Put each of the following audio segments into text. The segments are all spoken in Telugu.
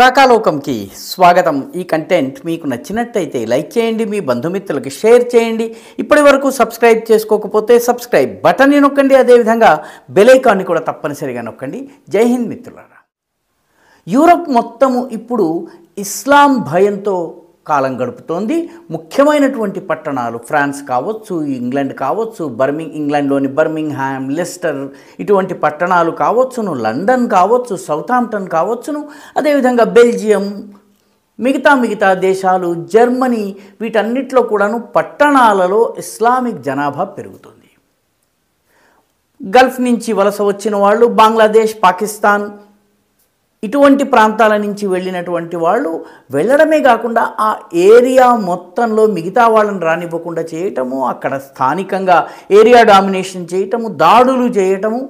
రాకాలోకంకి స్వాగతం. ఈ కంటెంట్ మీకు నచ్చినట్టయితే లైక్ చేయండి, మీ బంధుమిత్రులకి షేర్ చేయండి. ఇప్పటి వరకు సబ్స్క్రైబ్ చేసుకోకపోతే సబ్స్క్రైబ్ బటన్ని నొక్కండి, అదేవిధంగా బెల్ ఐకాన్ని కూడా తప్పనిసరిగా నొక్కండి. జై హింద్ మిత్రులారా. యూరప్ మొత్తము ఇప్పుడు ఇస్లాం భయంతో కాలం గడుపుతోంది. ముఖ్యమైనటువంటి పట్టణాలు ఫ్రాన్స్ కావచ్చు, ఇంగ్లాండ్ కావచ్చు, ఇంగ్లాండ్లోని బర్మింగ్హామ్, లెస్టర్ ఇటువంటి పట్టణాలు కావచ్చును, లండన్ కావచ్చు, సౌతాంప్టన్ కావచ్చును, అదేవిధంగా బెల్జియం, మిగతా దేశాలు, జర్మనీ, వీటన్నిటిలో కూడాను పట్టణాలలో ఇస్లామిక్ జనాభా పెరుగుతుంది. గల్ఫ్ నుంచి వలస వచ్చిన వాళ్ళు, బంగ్లాదేశ్, పాకిస్తాన్ ఇటువంటి ప్రాంతాల నుంచి వెళ్ళినటువంటి వాళ్ళు వెళ్ళడమే కాకుండా ఆ ఏరియా మొత్తంలో మిగతా వాళ్ళని రానివ్వకుండా చేయటము, అక్కడ స్థానికంగా ఏరియా డామినేషన్ చేయటము, దాడులు చేయటము,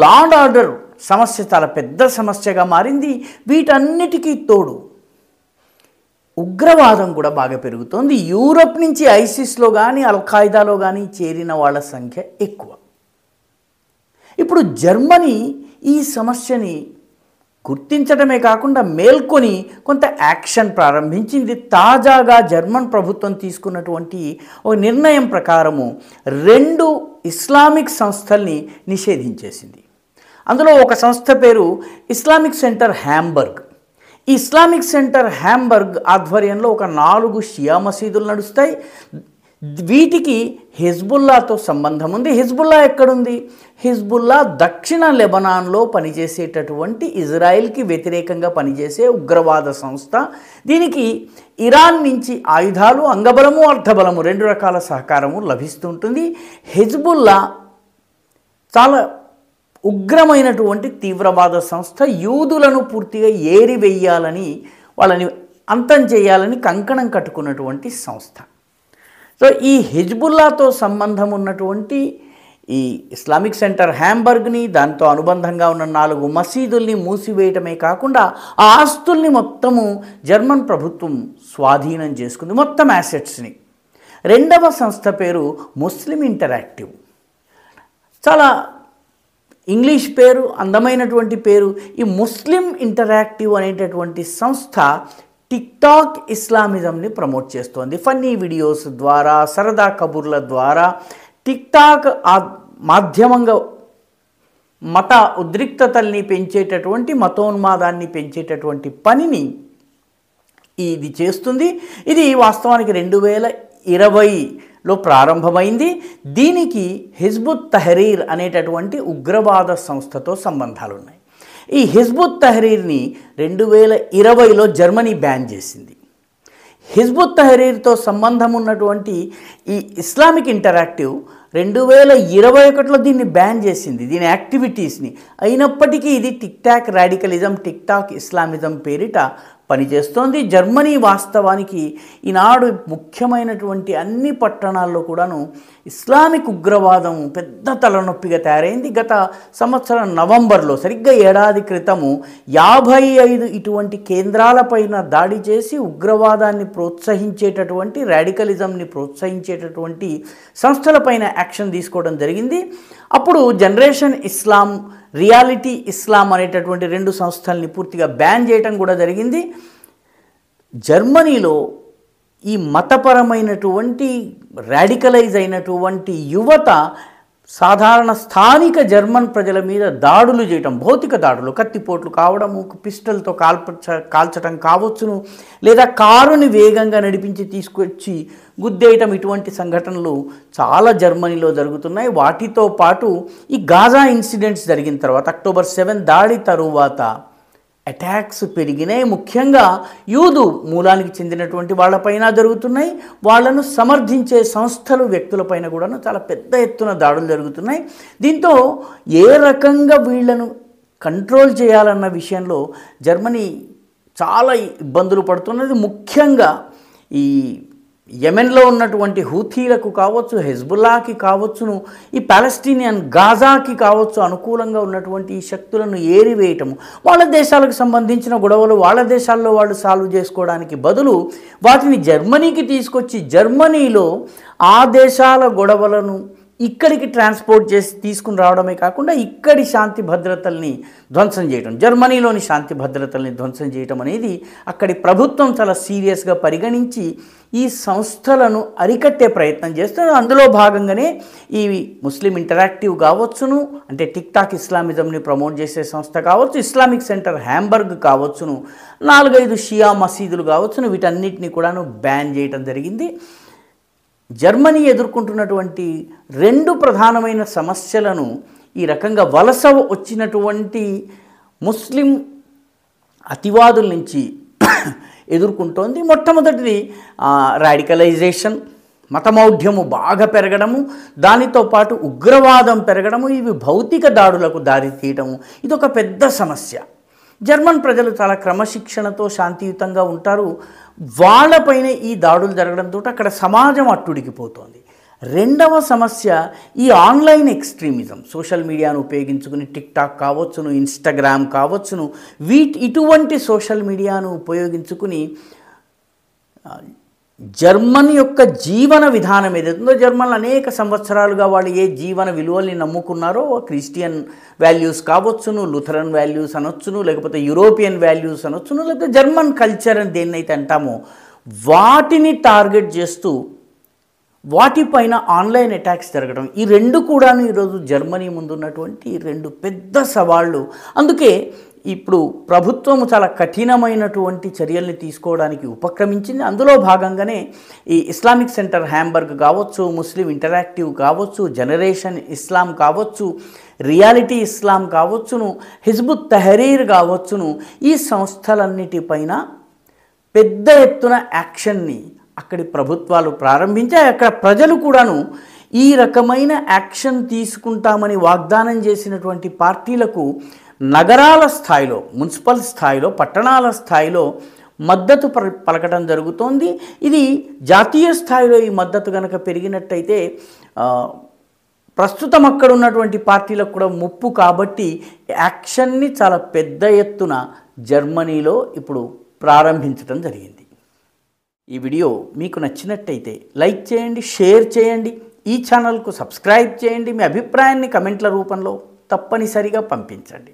లా అండ్ ఆర్డర్ సమస్య చాలా పెద్ద సమస్యగా మారింది. వీటన్నిటికీ తోడు ఉగ్రవాదం కూడా బాగా పెరుగుతోంది. యూరప్ నుంచి ఐసిస్లో కానీ అల్ఖాయిదాలో కానీ చేరిన వాళ్ళ సంఖ్య ఎక్కువ. ఇప్పుడు జర్మనీ ఈ సమస్యని గుర్తించడమే కాకుండా మేల్కొని కొంత యాక్షన్ ప్రారంభించింది. తాజాగా జర్మన్ ప్రభుత్వం తీసుకున్నటువంటి ఒక నిర్ణయం ప్రకారము 2 ఇస్లామిక్ సంస్థల్ని నిషేధించేసింది. అందులో ఒక సంస్థ పేరు ఇస్లామిక్ సెంటర్ హ్యాంబర్గ్. ఈ ఇస్లామిక్ సెంటర్ హ్యాంబర్గ్ ఆధ్వర్యంలో ఒక 4 షియా మసీదులు నడుస్తాయి. వీటికి హిజ్బుల్లాతో సంబంధం ఉంది. హిజ్బుల్లా ఎక్కడుంది? హిజ్బుల్లా దక్షిణ లెబనాన్లో పనిచేసేటటువంటి ఇజ్రాయెల్కి వ్యతిరేకంగా పనిచేసే ఉగ్రవాద సంస్థ. దీనికి ఇరాన్ నుంచి ఆయుధాలు, అంగబలము, అర్ధబలము 2 రకాల సహకారము లభిస్తుంటుంది. హిజ్బుల్లా చాలా ఉగ్రమైనటువంటి తీవ్రవాద సంస్థ. యూదులను పూర్తిగా ఏరివేయాలని, వాళ్ళని అంతం చేయాలని కంకణం కట్టుకున్నటువంటి సంస్థ. సో ఈ హిజ్బుల్లాతో సంబంధం ఉన్నటువంటి ఈ ఇస్లామిక్ సెంటర్ హ్యాంబర్గ్ని, దాంతో అనుబంధంగా ఉన్న 4 మసీదుల్ని మూసివేయటమే కాకుండా ఆ ఆస్తుల్ని మొత్తము జర్మన్ ప్రభుత్వం స్వాధీనం చేసుకుంది, మొత్తం యాసెట్స్ని. 2వ సంస్థ పేరు ముస్లిం ఇంటరాక్టివ్. చాలా ఇంగ్లీష్ పేరు, అందమైనటువంటి పేరు. ఈ ముస్లిం ఇంటరాక్టివ్ అనేటటువంటి సంస్థ టిక్టాక్ ఇస్లామిజంని ప్రమోట్ చేస్తోంది. ఫన్నీ వీడియోస్ ద్వారా, సరదా కబుర్ల ద్వారా టిక్టాక్ మాధ్యమంగా మత ఉద్రిక్తతల్ని పెంచేటటువంటి, మతోన్మాదాన్ని పెంచేటటువంటి పనిని ఇది చేస్తుంది. ఇది వాస్తవానికి 2020లో ప్రారంభమైంది. దీనికి హిజ్బుత్ తహరీర్ అనేటటువంటి ఉగ్రవాద సంస్థతో సంబంధాలు ఉన్నాయి. ఈ హిజ్బుత్ తహరీర్ని 2020లో జర్మనీ బ్యాన్ చేసింది. హిజ్బుత్ తహరీర్తో సంబంధం ఉన్నటువంటి ఈ ఇస్లామిక్ ఇంటరాక్టివ్ 2021లో దీన్ని బ్యాన్ చేసింది, దీని యాక్టివిటీస్ని. అయినప్పటికీ ఇది టిక్టాక్ రాడికలిజం, టిక్టాక్ ఇస్లామిజం పేరిట పనిచేస్తోంది. జర్మనీ వాస్తవానికి ఈనాడు ముఖ్యమైనటువంటి అన్ని పట్టణాల్లో కూడాను ఇస్లామిక్ ఉగ్రవాదం పెద్ద తలనొప్పిగా తయారైంది. గత సంవత్సరం నవంబర్లో, సరిగ్గా ఏడాది క్రితము 55 ఇటువంటి కేంద్రాలపైన దాడి చేసి ఉగ్రవాదాన్ని ప్రోత్సహించేటటువంటి, రాడికలిజంని ప్రోత్సహించేటటువంటి సంస్థలపైన యాక్షన్ తీసుకోవడం జరిగింది. అప్పుడు జనరేషన్ ఇస్లాం, రియాలిటీ ఇస్లాం అనేటటువంటి 2 సంస్థల్ని పూర్తిగా బ్యాన్ చేయటం కూడా జరిగింది. జర్మనీలో ఈ మతపరమైనటువంటి రాడికలైజ్ అయినటువంటి యువత సాధారణ స్థానిక జర్మన్ ప్రజల మీద దాడులు చేయటం, భౌతిక దాడులు, కత్తిపోట్లు కావడము, పిస్టల్తో కాల్చటం కావచ్చును, లేదా కారుని వేగంగా నడిపించి తీసుకొచ్చి గుద్దేయటం, ఇటువంటి సంఘటనలు చాలా జర్మనీలో జరుగుతున్నాయి. వాటితో పాటు ఈ గాజా ఇన్సిడెంట్స్ జరిగిన తర్వాత, అక్టోబర్ 7 దాడి తరువాత అటాక్స్ పెరిగినాయి. ముఖ్యంగా యూదు మూలానికి చెందినటువంటి వాళ్ళపైన జరుగుతున్నాయి. వాళ్ళను సమర్థించే సంస్థలు, వ్యక్తులపైన కూడా చాలా పెద్ద ఎత్తున దాడులు జరుగుతున్నాయి. దీంతో ఏ రకంగా వీళ్లను కంట్రోల్ చేయాలన్న విషయంలో జర్మనీ చాలా ఇబ్బందులు పడుతున్నది. ముఖ్యంగా ఈ యెమెన్లో ఉన్నటువంటి హూథీలకు కావచ్చు, హెజ్బుల్లాకి కావచ్చును, ఈ పాలస్తీనియన్ గాజాకి కావచ్చు, అనుకూలంగా ఉన్నటువంటి ఈ శక్తులను ఏరివేయటము, వాళ్ళ దేశాలకు సంబంధించిన గొడవలు వాళ్ళ దేశాల్లో వాళ్ళు సాల్వ్ చేసుకోవడానికి బదులు వాటిని జర్మనీకి తీసుకొచ్చి జర్మనీలో ఆ దేశాల గొడవలను ఇక్కడికి ట్రాన్స్పోర్ట్ చేసి తీసుకుని రావడమే కాకుండా ఇక్కడి శాంతి భద్రతల్ని ధ్వంసం చేయడం, జర్మనీలోని శాంతి భద్రతల్ని ధ్వంసం చేయడం అనేది అక్కడి ప్రభుత్వం చాలా సీరియస్గా పరిగణించి ఈ సంస్థలను అరికట్టే ప్రయత్నం చేస్తారు. అందులో భాగంగానే ఈ ముస్లిం ఇంటరాక్టివ్ కావచ్చును, అంటే టిక్టాక్ ఇస్లామిజంని ప్రమోట్ చేసే సంస్థ కావచ్చు, ఇస్లామిక్ సెంటర్ హ్యాంబర్గ్ కావచ్చును, 4-5 షియా మసీదులు కావచ్చును, వీటన్నిటిని కూడాను బ్యాన్ చేయడం జరిగింది. జర్మనీ ఎదుర్కొంటున్నటువంటి 2 ప్రధానమైన సమస్యలను ఈ రకంగా వలస వచ్చినటువంటి ముస్లిం అతివాదుల నుంచి ఎదుర్కొంటోంది. మొట్టమొదటిది రాడికలైజేషన్, మతమౌఢ్యము బాగా పెరగడము, దానితో పాటు ఉగ్రవాదం పెరగడము, ఇవి భౌతిక దాడులకు దారితీయడము, ఇదొక పెద్ద సమస్య. జర్మన్ ప్రజలు చాలా క్రమశిక్షణతో శాంతియుతంగా ఉంటారు. వాళ్ళపైన ఈ దాడులు జరగడంతో అక్కడ సమాజం అట్టుడికిపోతోంది. రెండవ సమస్య ఈ ఆన్లైన్ ఎక్స్ట్రీమిజం, సోషల్ మీడియాను ఉపయోగించుకుని టిక్టాక్ కావచ్చును, ఇన్స్టాగ్రామ్ కావచ్చును, ఇటువంటి సోషల్ మీడియాను ఉపయోగించుకుని జర్మన్ యొక్క జీవన విధానం ఏదైతుందో, జర్మన్లు అనేక సంవత్సరాలుగా వాళ్ళు ఏ జీవన విలువల్ని నమ్ముకున్నారో, క్రిస్టియన్ వాల్యూస్ కావచ్చును, లుథరన్ వాల్యూస్ అనొచ్చును, లేకపోతే యూరోపియన్ వాల్యూస్ అనొచ్చును, లేకపోతే జర్మన్ కల్చర్ అని దేన్నైతే అంటామో వాటిని టార్గెట్ చేస్తూ వాటిపైన ఆన్లైన్ అటాక్స్ జరగడం, ఈ 2 కూడా ఈరోజు జర్మనీ ముందున్నటువంటి 2 పెద్ద సవాళ్ళు. అందుకే ఇప్పుడు ప్రభుత్వం చాలా కఠినమైనటువంటి చర్యల్ని తీసుకోవడానికి ఉపక్రమించింది. అందులో భాగంగానే ఈ ఇస్లామిక్ సెంటర్ హ్యాంబర్గ్ కావచ్చు, ముస్లిం ఇంటరాక్టివ్ కావచ్చు, జనరేషన్ ఇస్లాం కావచ్చు, రియాలిటీ ఇస్లాం కావచ్చును, హిజ్బుత్ తహరీర్ కావచ్చును, ఈ సంస్థలన్నిటిపైన పెద్ద ఎత్తున యాక్షన్ని అక్కడి ప్రభుత్వాలు ప్రారంభించాయి. అక్కడ ప్రజలు కూడాను ఈ రకమైన యాక్షన్ తీసుకుంటామని వాగ్దానం చేసినటువంటి పార్టీలకు నగరాల స్థాయిలో, మున్సిపల్ స్థాయిలో, పట్టణాల స్థాయిలో మద్దతు పలకడం జరుగుతోంది. ఇది జాతీయ స్థాయిలో ఈ మద్దతు కనుక పెరిగినట్టయితే ప్రస్తుతం అక్కడ ఉన్నటువంటి పార్టీలకు కూడా ముప్పు. కాబట్టి యాక్షన్ని చాలా పెద్ద ఎత్తున జర్మనీలో ఇప్పుడు ప్రారంభించడం జరిగింది. ఈ వీడియో మీకు నచ్చినట్టయితే లైక్ చేయండి, షేర్ చేయండి, ఈ ఛానల్కు సబ్స్క్రైబ్ చేయండి, మీ అభిప్రాయాన్ని కమెంట్ల రూపంలో తప్పనిసరిగా పంపించండి.